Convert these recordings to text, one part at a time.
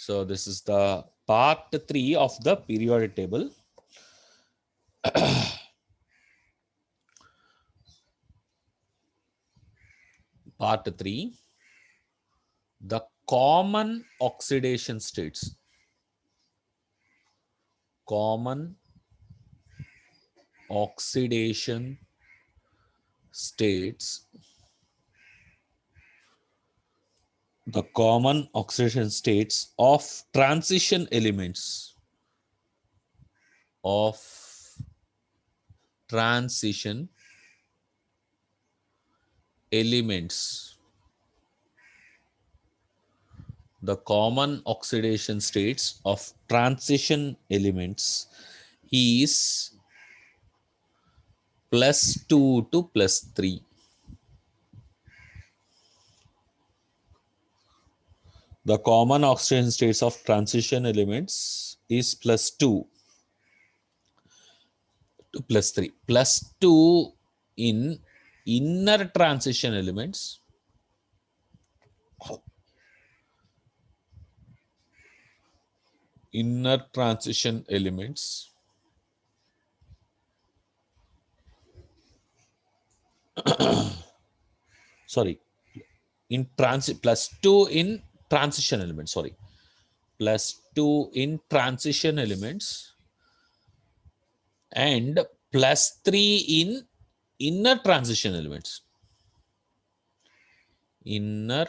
So this is the part 3 of the periodic table. Part 3, the common oxidation states. Common oxidation states. The common oxidation states of transition elements. Of transition elements. The common oxidation states of transition elements is +2 to +3. The common oxidation states of transition elements is +2 to +3. +2 in inner transition elements. Inner transition elements. Sorry. In transit +2 in transition elements. Sorry. +2 in transition elements. And +3 in inner transition elements. Inner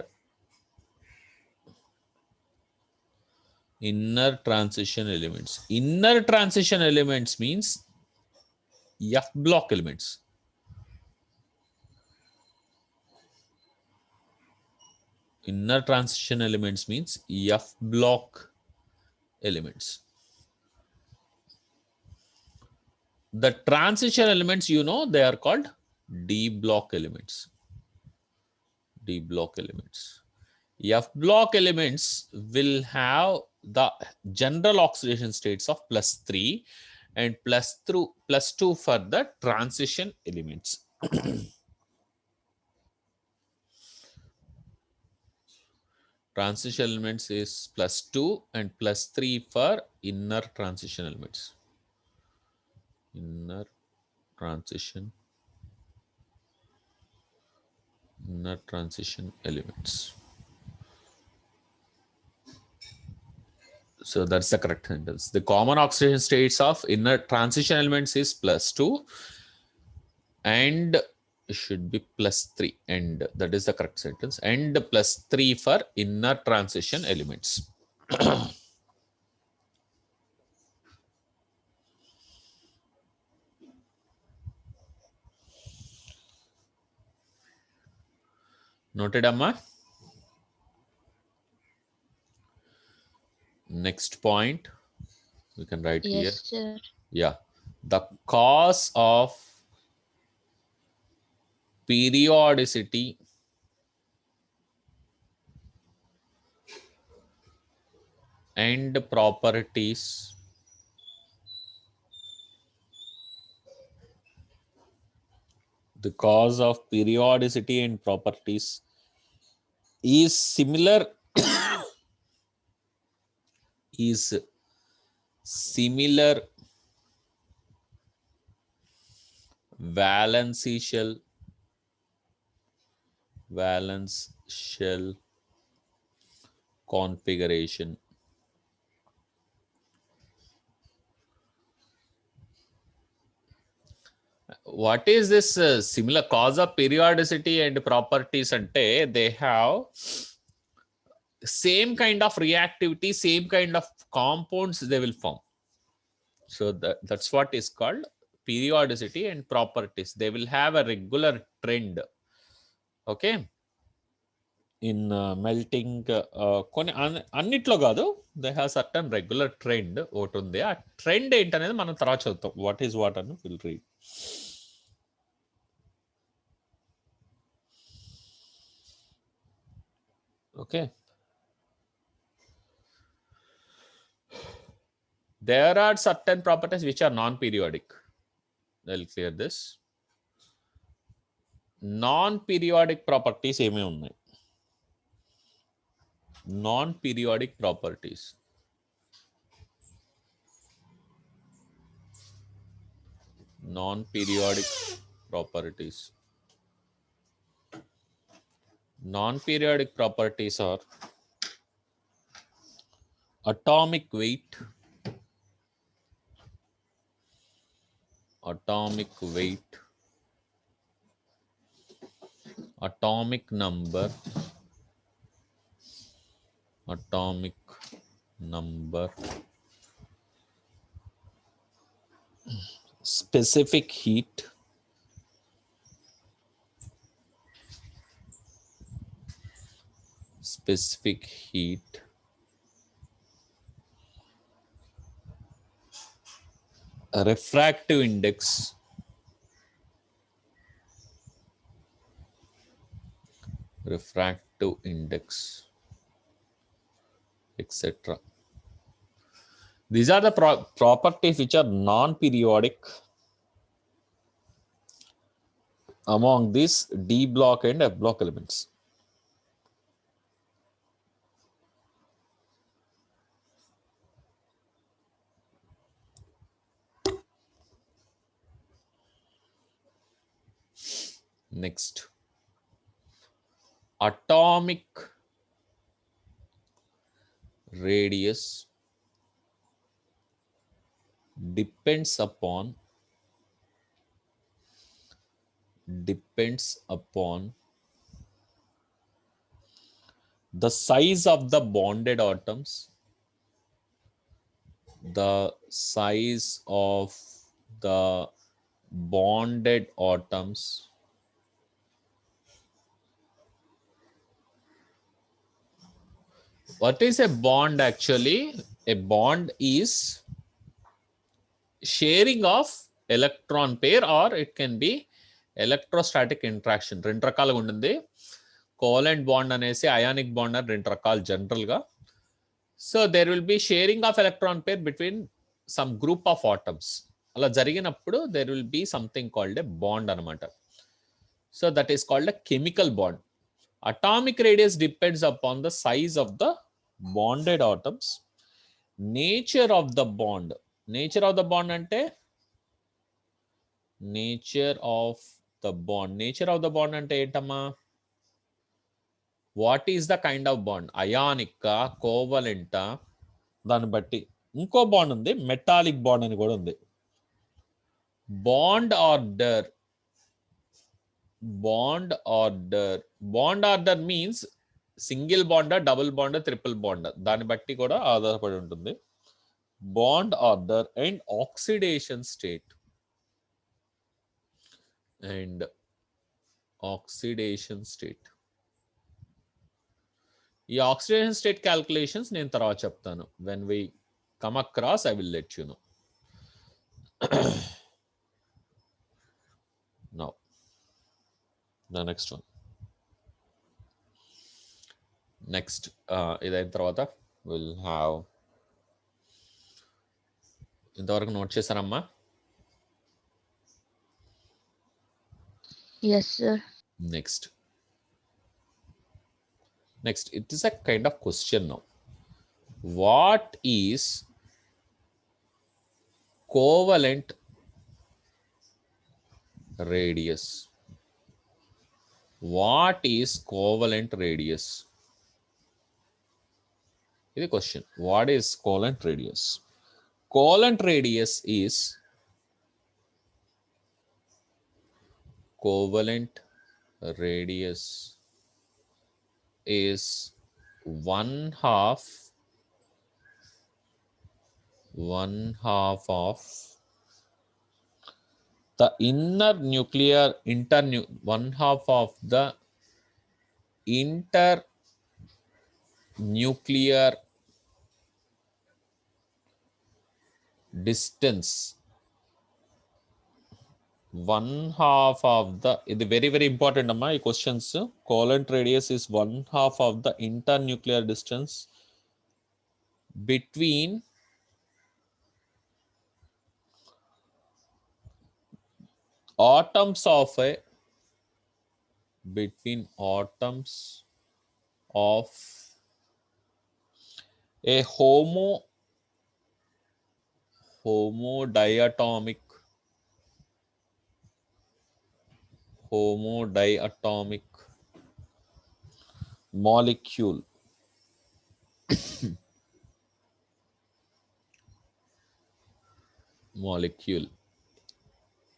transition elements. Inner transition elements means F block elements. Inner transition elements means F block elements. The transition elements, you know, they are called D block elements. D block elements. F block elements will have the general oxidation states of +3 and +2 for the transition elements. Transition elements is +2 and +3 for inner transition elements. Inner transition elements. So that's the correct sentence. The common oxidation states of inner transition elements is +2 and it should be +3, and that is the correct sentence, and +3 for inner transition elements. Noted, Amma? Next point we can write Yes, here. sir. Yeah, the cause of periodicity and properties the cause of periodicity and properties is similar is similar valence shell configuration. What is this similar cause of periodicity and properties? Ante they have same kind of reactivity, same kind of compounds they will form. So that's what is called periodicity and properties. They will have a regular trend. Okay, in melting కొన్ని అన్నిట్లో కాదు, they have certain regular trend ఒకటి ఉంది. ఆ trend ఏంటనేది మనం తర్వాత చదువుతాం. వాట్ ఈస్ వాట్ అని will read. Okay, there are certain properties which are non-periodic. I'll clear this. Non-periodic properties ఏమేమి ఉన్నాయి? Non-periodic properties. Non-periodic properties. Non-periodic properties are atomic weight, atomic weight, atomic number, atomic number, specific heat, specific heat, refractive index, refractive index, etc. These are the properties which are non-periodic among these D block and F block elements. Next, atomic radius depends upon the size of the bonded atoms, the size of the bonded atoms, what is a bond actually? A bond is sharing of electron pair, or it can be electrostatic interaction. రెండు రకాలుగా ఉంటుంది. Covalent bond అనేసి ionic bond అని రెండు రకాలు general గా. So there will be sharing of electron pair between some group of atoms. అలా జరిగినప్పుడు there will be something called a bond అనమాట. So that is called a chemical bond. Atomic radius depends upon the size of the bonded atoms. Nature of the bond, nature of the bond అంటే nature of the bond, nature of the bond అంటే ఏంటమ్మా? What is the kind of bond? Ionic, covalent, దాన్ని బట్టి. ఇంకో bond ఉంది, metallic bond అని కూడా ఉంది. Bond order, bond order, bond order means single bond, double bond, triple bond, దాన్ని బట్టి కూడా ఆధారపడి ఉంటుంది. Bond order and oxidation state, and oxidation state. ఈ ఆక్సిడేషన్ స్టేట్ క్యాల్కులేషన్స్ నేను తర్వాత చెప్తాను. When we come across I will let you know. Now the next one. Next ఇదైన తర్వాత విల్ హ్యావ్, ఇంతవరకు నోట్ చేశారమ్మా? Yes, sir. Next, it is a kind of question now. What is covalent radius? What is covalent radius? This is question. What is covalent radius? Covalent radius is one half of the inner nuclear one half of the internuclear distance, one half of the, ఇది very important అమ్మా ఈ questions. Covalent radius is one half of the internuclear distance between atoms of a A homodiatomic homodiatomic molecule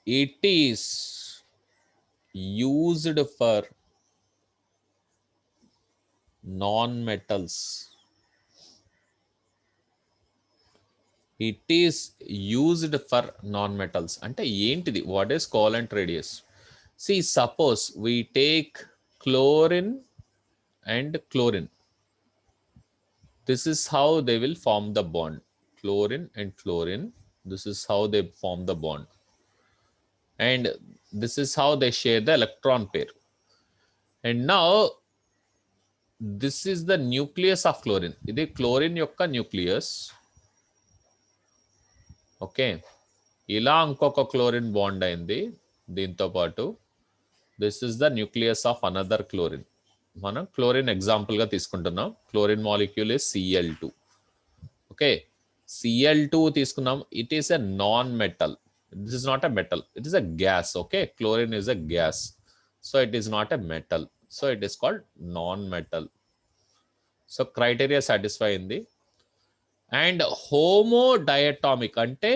it is used for non-metals. It is used for non-metals అంటే ఏంటిది? What is covalent radius? See, suppose we take chlorine and chlorine. This is how they will form the bond. Chlorine and chlorine, this is how they form the bond, and this is how they share the electron pair. And now this is the nucleus of chlorine. ఇది chlorine యొక్క nucleus. Okay, ఇలా ఇంకొక chlorine bond అయింది దీంతో పాటు. This is the nucleus of another chlorine. మనం chlorine example గా తీసుకుంటున్నాం. Chlorine molecule is Cl2. Okay, Cl2 తీసుకున్నాం. It is a non metal. This is not a metal, it is a gas. Okay, chlorine is a gas, so it is not a metal, so it is called non metal. So criteria satisfy అయింది. And హోమోడయాటామిక్ అంటే,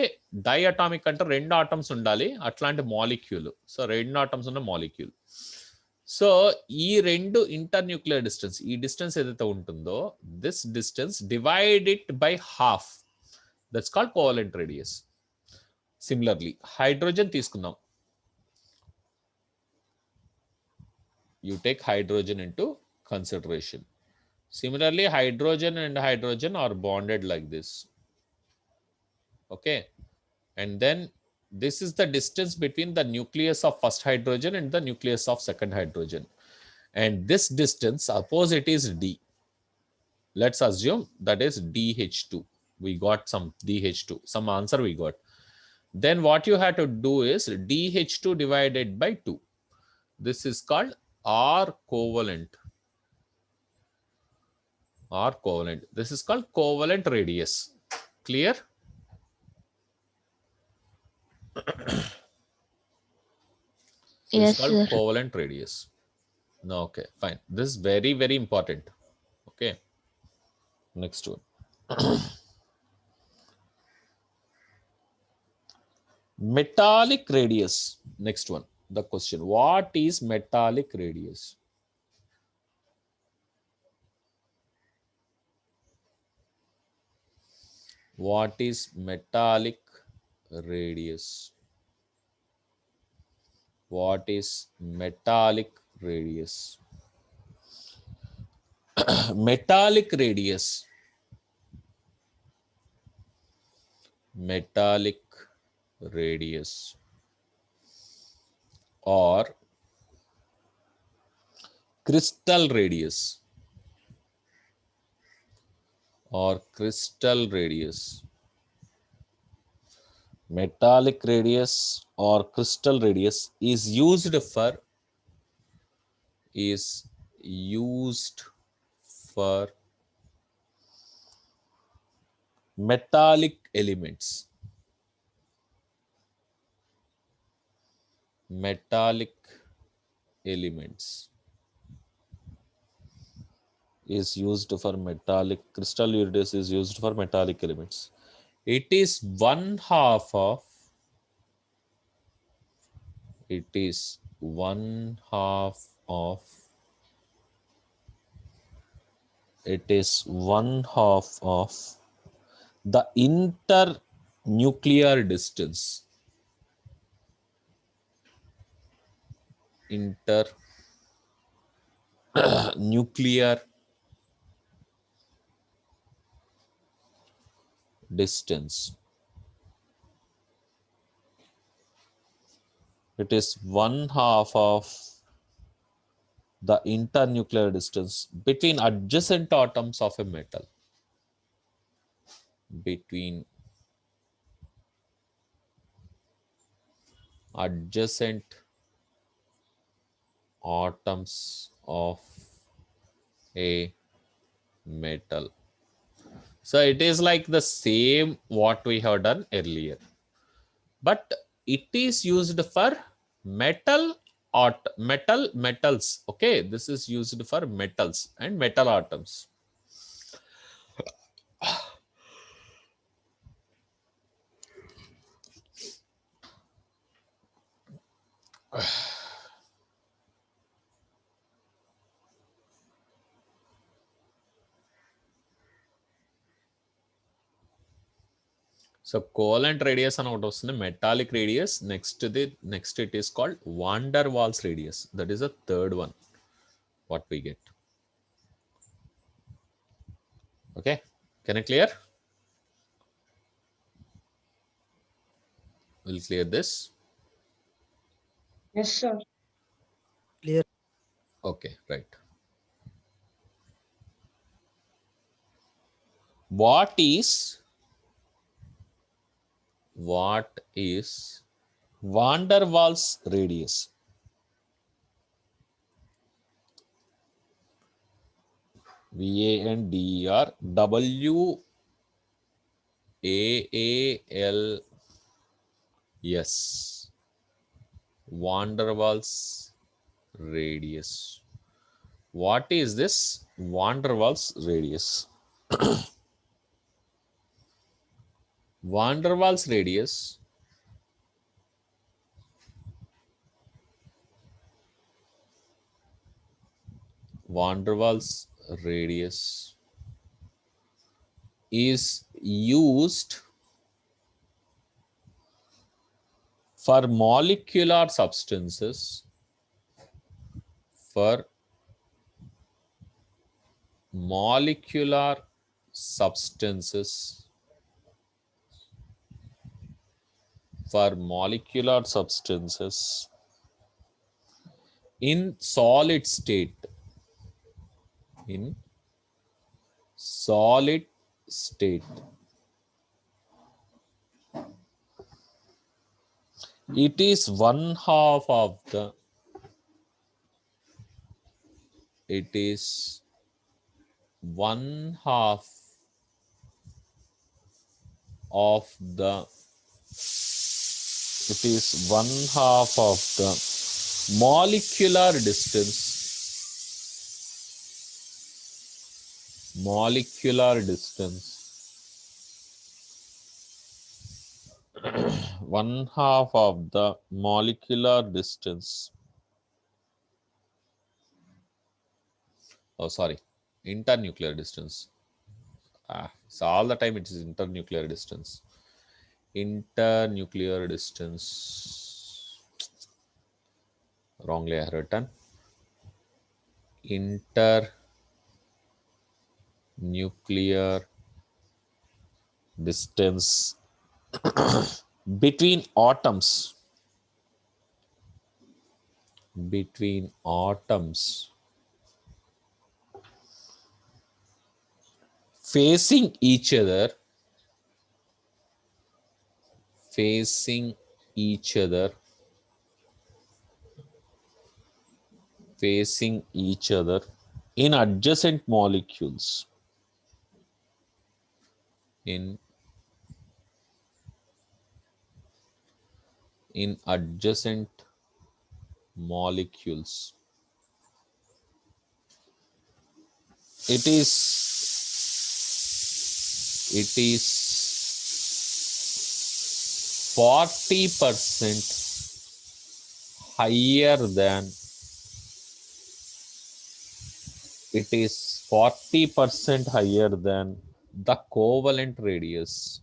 diatomic అంటే రెండు atoms ఉండాలి అట్లాంటి molecule. So రెండు atoms ఉన్న molecule. So ఈ రెండు ఇంటర్న్యూక్లియర్ డిస్టెన్స్, ఈ డిస్టెన్స్ ఏదైతే ఉంటుందో, this distance divide it by half, that's called covalent radius. Similarly hydrogen తీసుకుందాం. You take hydrogen into consideration. Similarly, hydrogen and hydrogen are bonded like this. Okay, and then this is the distance between the nucleus of first hydrogen and the nucleus of second hydrogen. And this distance, suppose it is D. Let's assume that is DH2. We got some DH2, some answer we got. Then what you have to do is DH2 divided by 2. This is called R covalent. Or covalent. This is called covalent radius. Clear? Yes, is called sir. Covalent radius. No, okay, fine. This is very, very important. Okay. Next one. Metallic radius. Next one. The question: what is metallic radius? What is metallic radius? What is metallic radius? Metallic radius. Metallic radius or crystal radius or crystal radius. Metallic radius or crystal radius is used for metallic elements. Metallic elements is used for metallic. Crystal radius is used for metallic elements. It is one half of the internuclear distance. Internuclear distance. It is one half of the internuclear distance between adjacent atoms of a metal. Between adjacent atoms of a metal. So it is like the same what we have done earlier, but it is used for metals. Okay, this is used for metals and metal atoms. So covalent radius అని ఒకటి వస్తుంది, metallic radius. Next it is called van der Waals radius. That is the third one what we get. Okay, can I clear? We'll clear this. Yes, sir. Clear. Okay, right. What is van der Waals radius? VANDERWAALS. Van der Waals radius. What is this van der Waals radius? Van der Waals radius is used for molecular substances, for molecular substances in solid state. In solid state, it is one half of the it is one half of the it is one half of the molecular distance one half of the molecular distance, oh sorry, internuclear distance. So all the time it is internuclear distance. Wrongly I have written internuclear distance between atoms facing each other in adjacent molecules, in adjacent molecules. It is 40% higher than 40% higher than the covalent radius.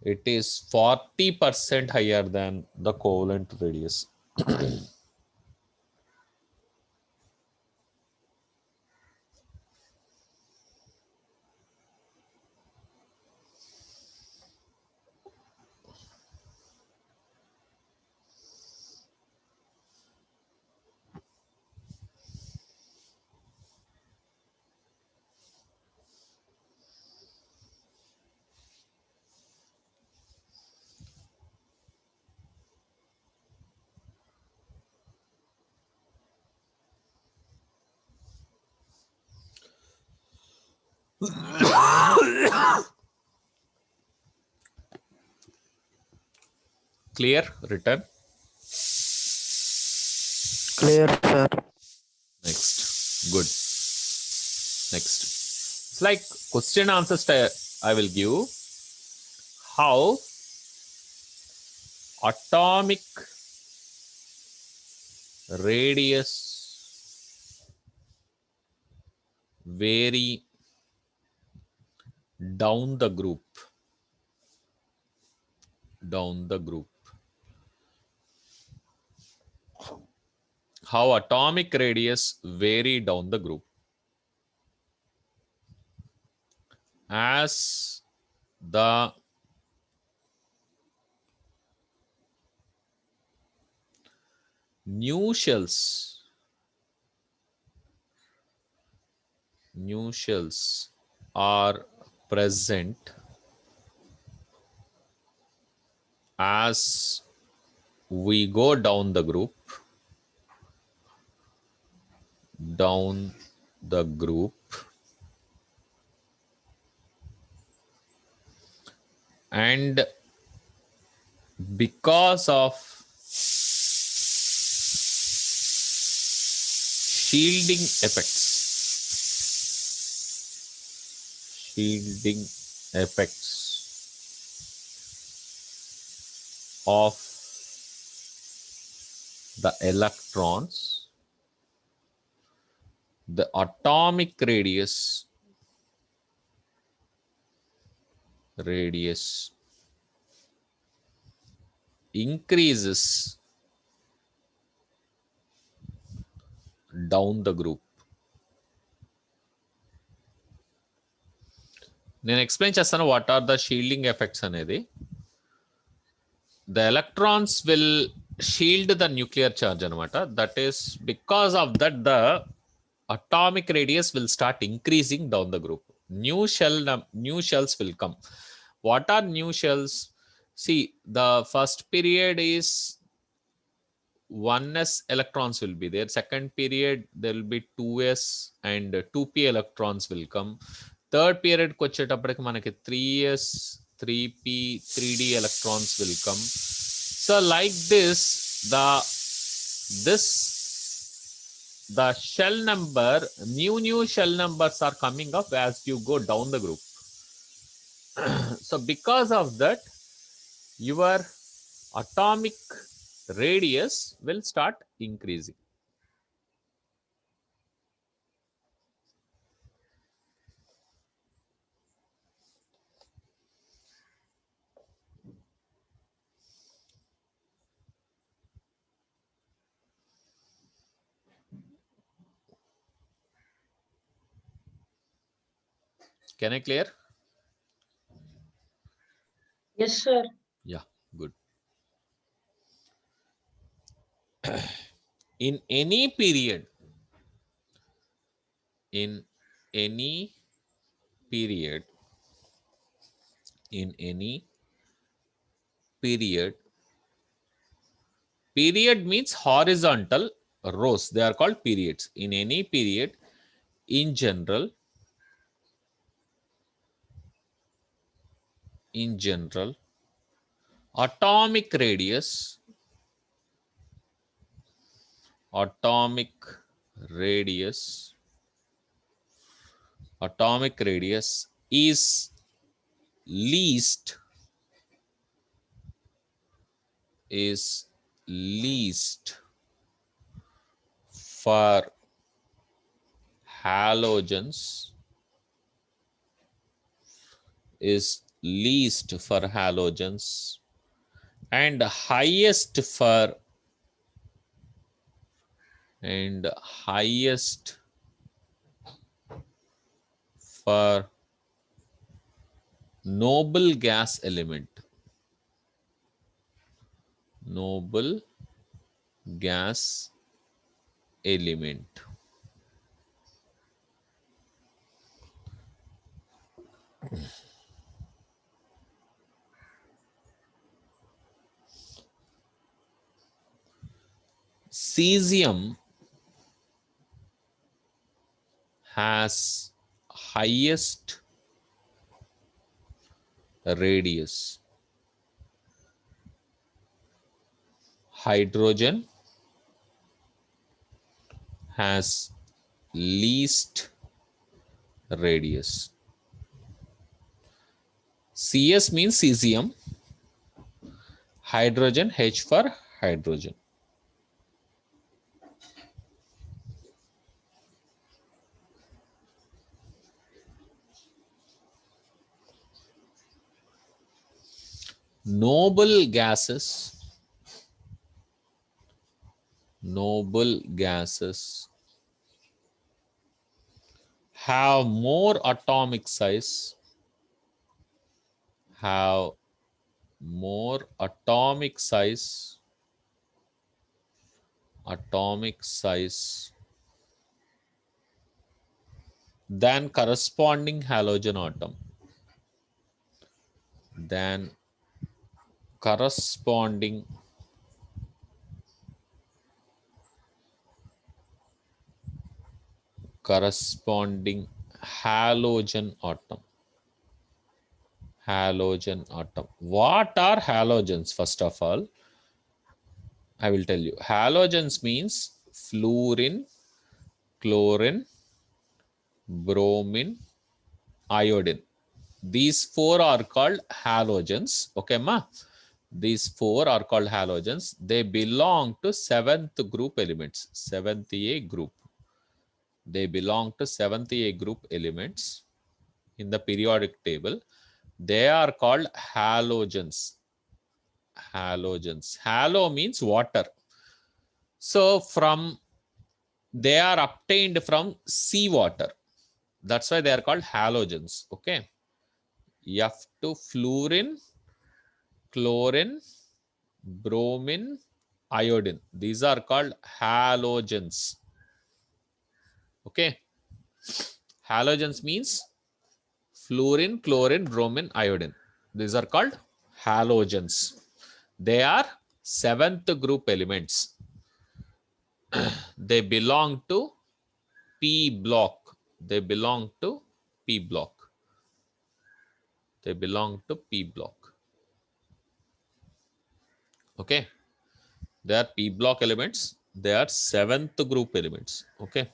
It is 40% higher than the covalent radius. Clear? Written? Clear, sir. Next. Good. Next. It's like question answer style I will give. How atomic radius vary down the group. Down the group. How atomic radius vary down the group. As the new shells are present as we go down the group, and because of shielding effects of the electrons, the atomic radius increases down the group. నేను explain చేస్తాను what are the shielding effects అనేది. The electrons will shield the nuclear charge anamata. That is because of that the atomic radius will start increasing down the group. New shells will come. What are new shells? See, the first period is 1s electrons will be there. Second period there will be 2s and 2p electrons will come. Third period ku vachetappadiki manaki 3s 3p 3d electrons will come. So like this the shell number, new shell numbers are coming up as you go down the group. So because of that your atomic radius will start increasing. Can I clear? Yes, sir. Yeah, good. In any period, period means horizontal rows. They are called periods. In any period, in general, atomic radius is least for halogens and highest for noble gas element. Cesium has highest radius. Hydrogen has least radius. CS means cesium. Hydrogen, H for hydrogen. Noble gases have more atomic size, than corresponding halogen atom, than corresponding halogen atom. What are halogens? First of all, I will tell you. Halogens means fluorine, chlorine, bromine, iodine. These four are called halogens. Okay, ma? These four are called halogens. They belong to seventh group elements, seventh A group. They belong to seventh A group elements in the periodic table. They are called halogens. Halo means water. So they are obtained from seawater. That's why they are called halogens. Okay. F2 fluorine, chlorine, bromine, iodine. These are called halogens. Okay. Halogens means fluorine, chlorine, bromine, iodine. These are called halogens. They are seventh group elements. They belong to P block. They belong to P block. Okay. They are P block elements. They are seventh group elements. Okay.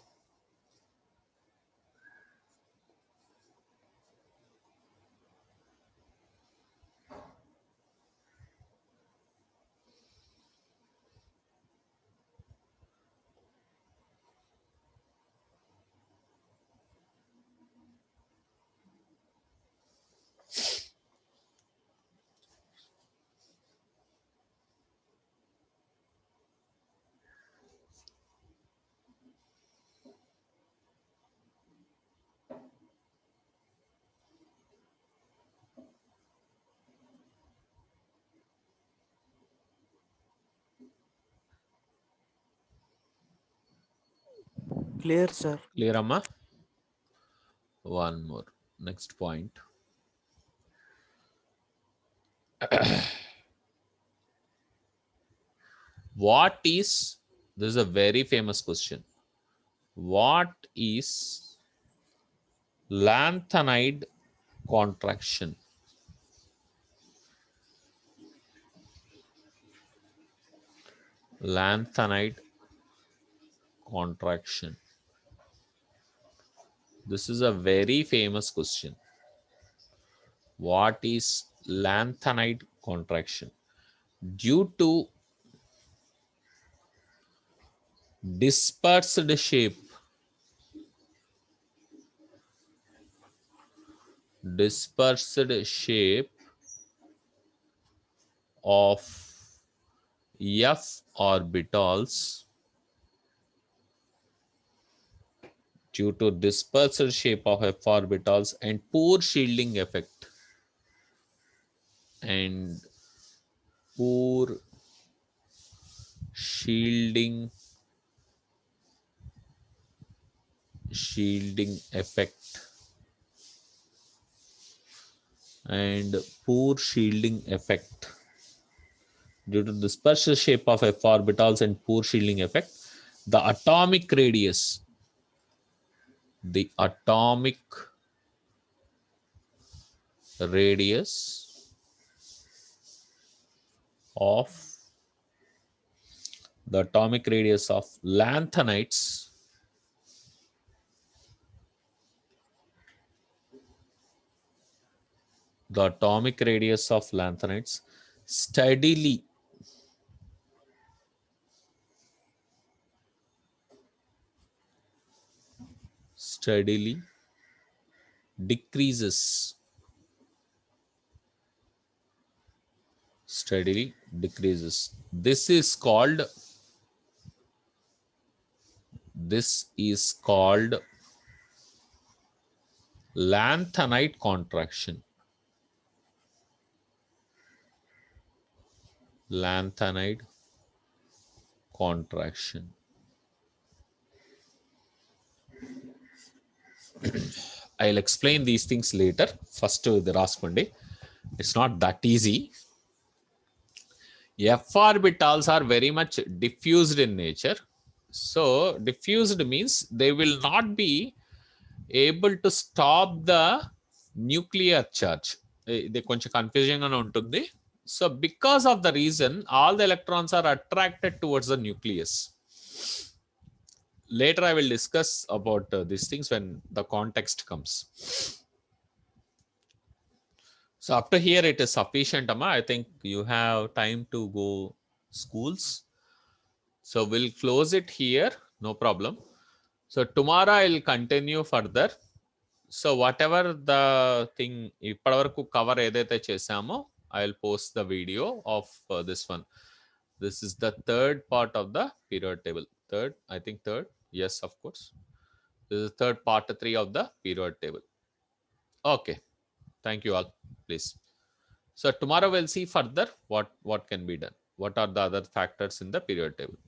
Clear, sir. Clear, Amma? One more. Next point. What is, this is a very famous question. What is lanthanide contraction? Lanthanide contraction. This is a very famous question. What is lanthanide contraction? Due to dispersed shape of f orbitals, due to dispersed shape of f orbitals and poor shielding effect, shielding effect due to dispersed shape of f orbitals and poor shielding effect, the atomic radius radius of the atomic radius of lanthanides steadily decreases this is called lanthanide contraction. Lanthanide contraction. I'll explain these things later. First, the Raskandi. It's not that easy. F orbitals are very much diffused in nature. So, diffused means they will not be able to stop the nuclear charge. ఇది కొంచెం confusing గానే ఉంటుంది. So, because of the reason, all the electrons are attracted towards the nucleus. Later, I will discuss about these things when the context comes. So, up to here, it is sufficient, Amma. I think you have time to go schools. So, we'll close it here. No problem. So, tomorrow, I'll continue further. So, whatever the thing, ఇప్పటివరకు cover ఏదైతే చేసామో I'll post the video of this one. This is the third part of the period table. Third. Yes, of course. This is third part 3 of the period table. Okay. Thank you all. Please. So tomorrow we'll see further what can be done. What are the other factors in the period table.